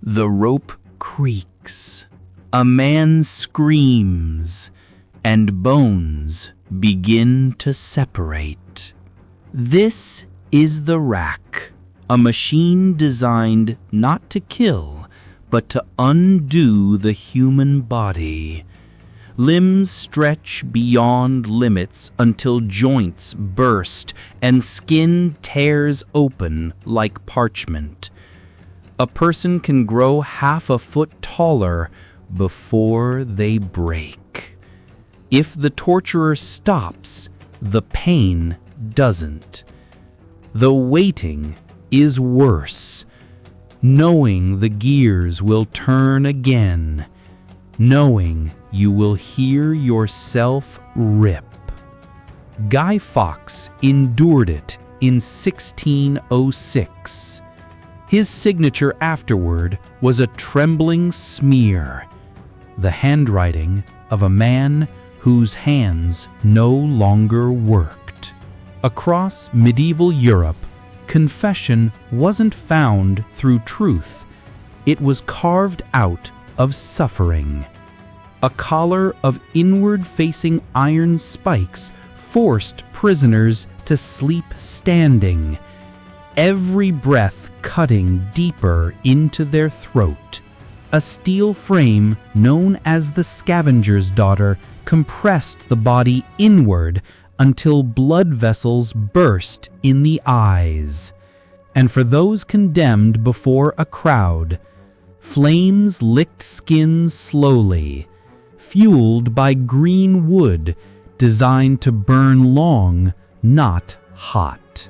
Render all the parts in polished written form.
The rope creaks. A man screams, and bones begin to separate. This is the rack, a machine designed not to kill, but to undo the human body. Limbs stretch beyond limits until joints burst and skin tears open like parchment. A person can grow half a foot taller before they break. If the torturer stops, the pain doesn't. The waiting is worse. Knowing the gears will turn again. Knowing you will hear yourself rip. Guy Fawkes endured it in 1606. His signature afterward was a trembling smear, the handwriting of a man whose hands no longer worked. Across medieval Europe, confession wasn't found through truth. It was carved out of suffering. A collar of inward-facing iron spikes forced prisoners to sleep standing, every breath cutting deeper into their throat. A steel frame known as the scavenger's daughter compressed the body inward until blood vessels burst in the eyes. And for those condemned before a crowd, flames licked skins slowly, fueled by green wood designed to burn long, not hot.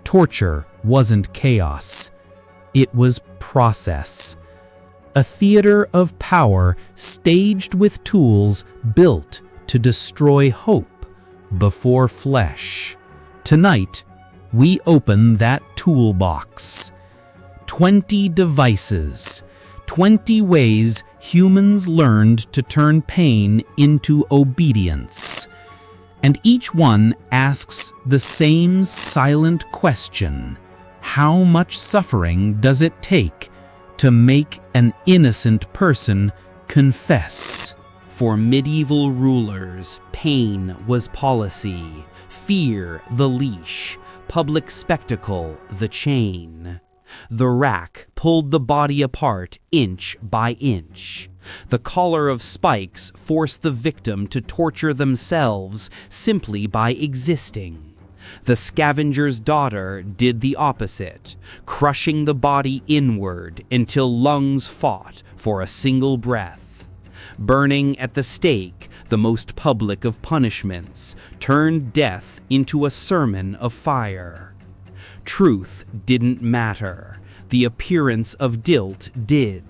Torture wasn't chaos. It was process. A theater of power staged with tools built to destroy hope before flesh. Tonight, we open that toolbox. 20 devices, 20 ways humans learned to turn pain into obedience. And each one asks the same silent question: how much suffering does it take to make an innocent person confess? For medieval rulers, pain was policy, fear the leash, public spectacle the chain. The rack pulled the body apart inch by inch. The collar of spikes forced the victim to torture themselves simply by existing. The scavenger's daughter did the opposite, crushing the body inward until lungs fought for a single breath. Burning at the stake, the most public of punishments, turned death into a sermon of fire. Truth didn't matter. The appearance of guilt did.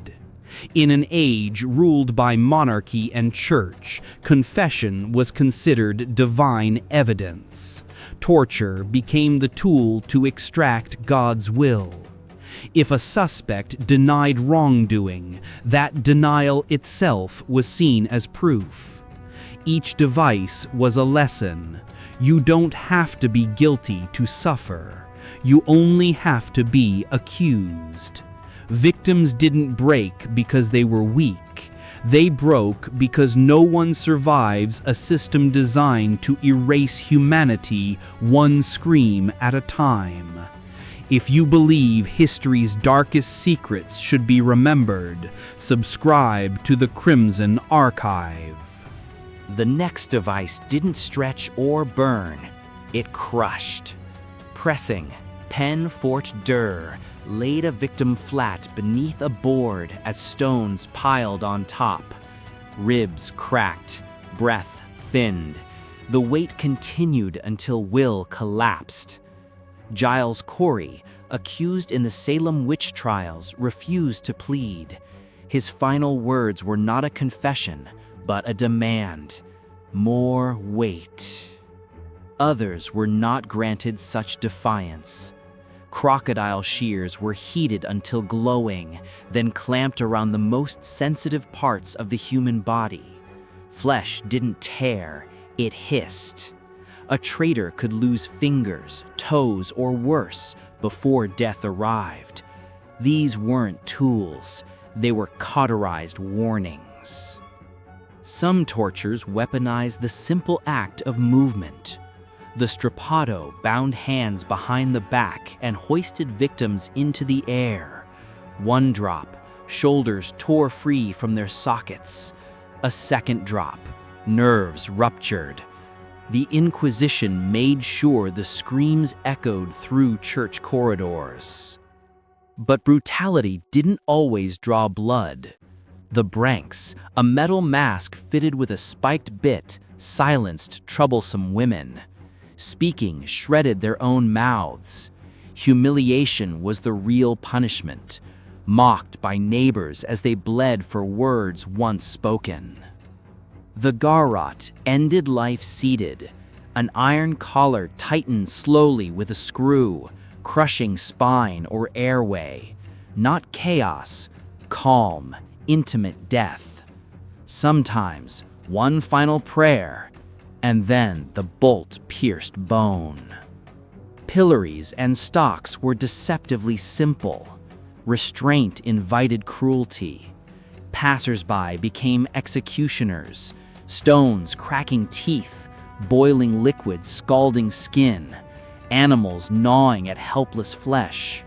In an age ruled by monarchy and church, confession was considered divine evidence. Torture became the tool to extract God's will. If a suspect denied wrongdoing, that denial itself was seen as proof. Each device was a lesson. You don't have to be guilty to suffer. You only have to be accused. Victims didn't break because they were weak. They broke because no one survives a system designed to erase humanity one scream at a time. If you believe history's darkest secrets should be remembered, subscribe to the Crimson Archive. The next device didn't stretch or burn. It crushed. Pressing, pen fort dur, laid a victim flat beneath a board as stones piled on top. Ribs cracked, breath thinned. The weight continued until will collapsed. Giles Corey, accused in the Salem witch trials, refused to plead. His final words were not a confession, but a demand. More weight. Others were not granted such defiance. Crocodile shears were heated until glowing, then clamped around the most sensitive parts of the human body. Flesh didn't tear, it hissed. A traitor could lose fingers, toes, or worse before death arrived. These weren't tools. They were cauterized warnings. Some tortures weaponized the simple act of movement. The strappato bound hands behind the back and hoisted victims into the air. One drop, shoulders tore free from their sockets. A second drop, nerves ruptured. The Inquisition made sure the screams echoed through church corridors. But brutality didn't always draw blood. The branks, a metal mask fitted with a spiked bit, silenced troublesome women. Speaking shredded their own mouths. Humiliation was the real punishment, mocked by neighbors as they bled for words once spoken. The garrote ended life seated. An iron collar tightened slowly with a screw, crushing spine or airway. Not chaos, calm, intimate death. Sometimes one final prayer, and then the bolt-pierced bone. Pillories and stocks were deceptively simple. Restraint invited cruelty. Passers-by became executioners, stones cracking teeth, boiling liquid scalding skin, animals gnawing at helpless flesh.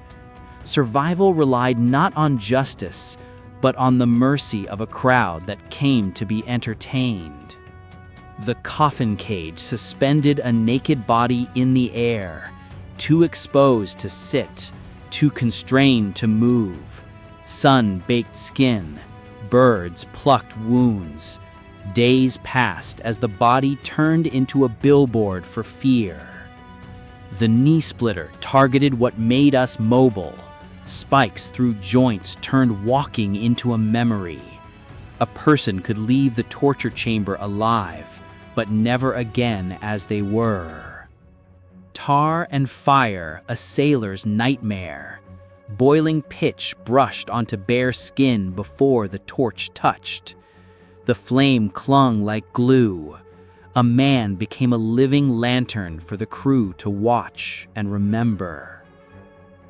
Survival relied not on justice, but on the mercy of a crowd that came to be entertained. The coffin cage suspended a naked body in the air, too exposed to sit, too constrained to move. Sun-baked skin, birds plucked wounds. Days passed as the body turned into a billboard for fear. The knee splitter targeted what made us mobile. Spikes through joints turned walking into a memory. A person could leave the torture chamber alive, but never again as they were. Tar and fire, a sailor's nightmare. Boiling pitch brushed onto bare skin before the torch touched. The flame clung like glue. A man became a living lantern for the crew to watch and remember.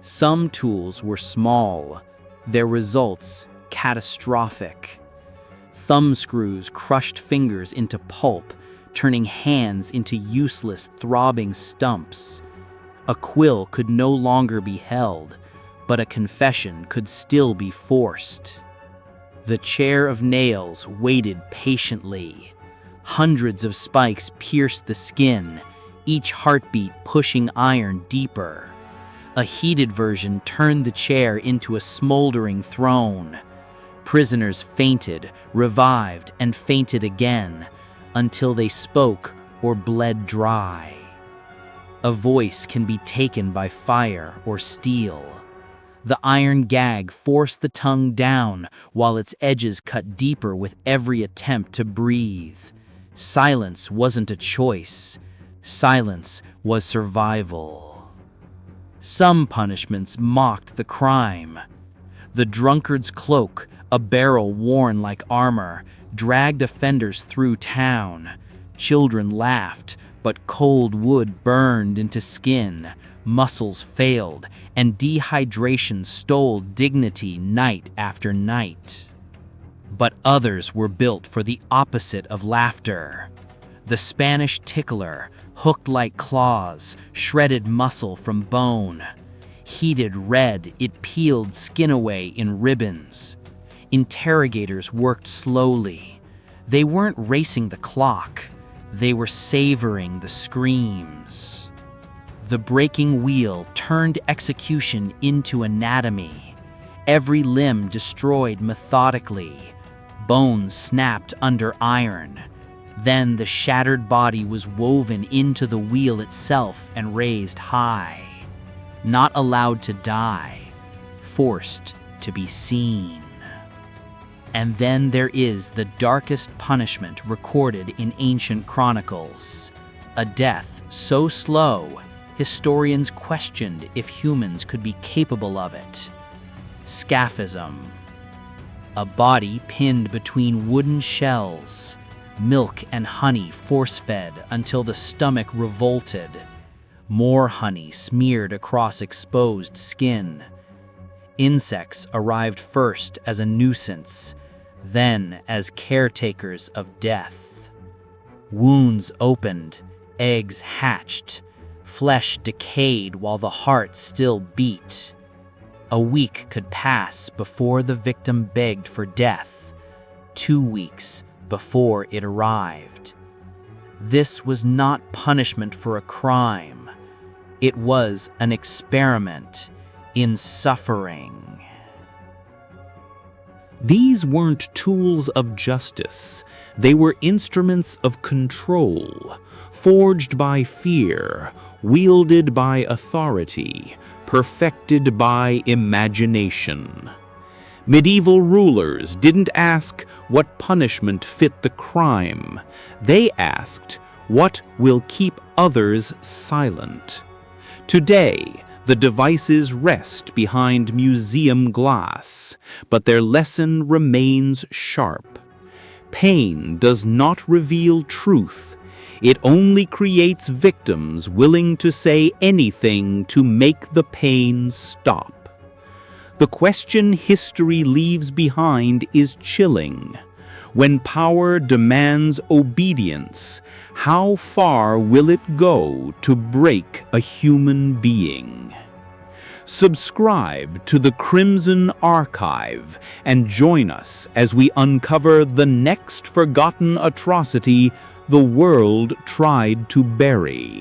Some tools were small, their results catastrophic. Thumb screws crushed fingers into pulp, turning hands into useless, throbbing stumps. A quill could no longer be held, but a confession could still be forced. The chair of nails waited patiently. Hundreds of spikes pierced the skin, each heartbeat pushing iron deeper. A heated version turned the chair into a smoldering throne. Prisoners fainted, revived, and fainted again, until they spoke or bled dry. A voice can be taken by fire or steel. The iron gag forced the tongue down while its edges cut deeper with every attempt to breathe. Silence wasn't a choice. Silence was survival. Some punishments mocked the crime. The drunkard's cloak, a barrel worn like armor, dragged offenders through town. Children laughed, but cold wood burned into skin. Muscles failed, and dehydration stole dignity night after night. But others were built for the opposite of laughter. The Spanish tickler, hooked like claws, shredded muscle from bone. Heated red, it peeled skin away in ribbons. Interrogators worked slowly. They weren't racing the clock. They were savoring the screams. The breaking wheel turned execution into anatomy. Every limb destroyed methodically. Bones snapped under iron. Then the shattered body was woven into the wheel itself and raised high. Not allowed to die, forced to be seen. And then there is the darkest punishment recorded in ancient chronicles. A death so slow, historians questioned if humans could be capable of it. Scaphism. A body pinned between wooden shells, milk and honey force-fed until the stomach revolted. More honey smeared across exposed skin. Insects arrived first as a nuisance, then as caretakers of death. Wounds opened, eggs hatched, flesh decayed while the heart still beat. A week could pass before the victim begged for death, 2 weeks before it arrived. This was not punishment for a crime. It was an experiment in suffering. These weren't tools of justice. They were instruments of control, forged by fear, wielded by authority, perfected by imagination. Medieval rulers didn't ask what punishment fit the crime. They asked, what will keep others silent? Today, the devices rest behind museum glass, but their lesson remains sharp. Pain does not reveal truth. It only creates victims willing to say anything to make the pain stop. The question history leaves behind is chilling. When power demands obedience, how far will it go to break a human being? Subscribe to the Crimson Archive and join us as we uncover the next forgotten atrocity the world tried to bury.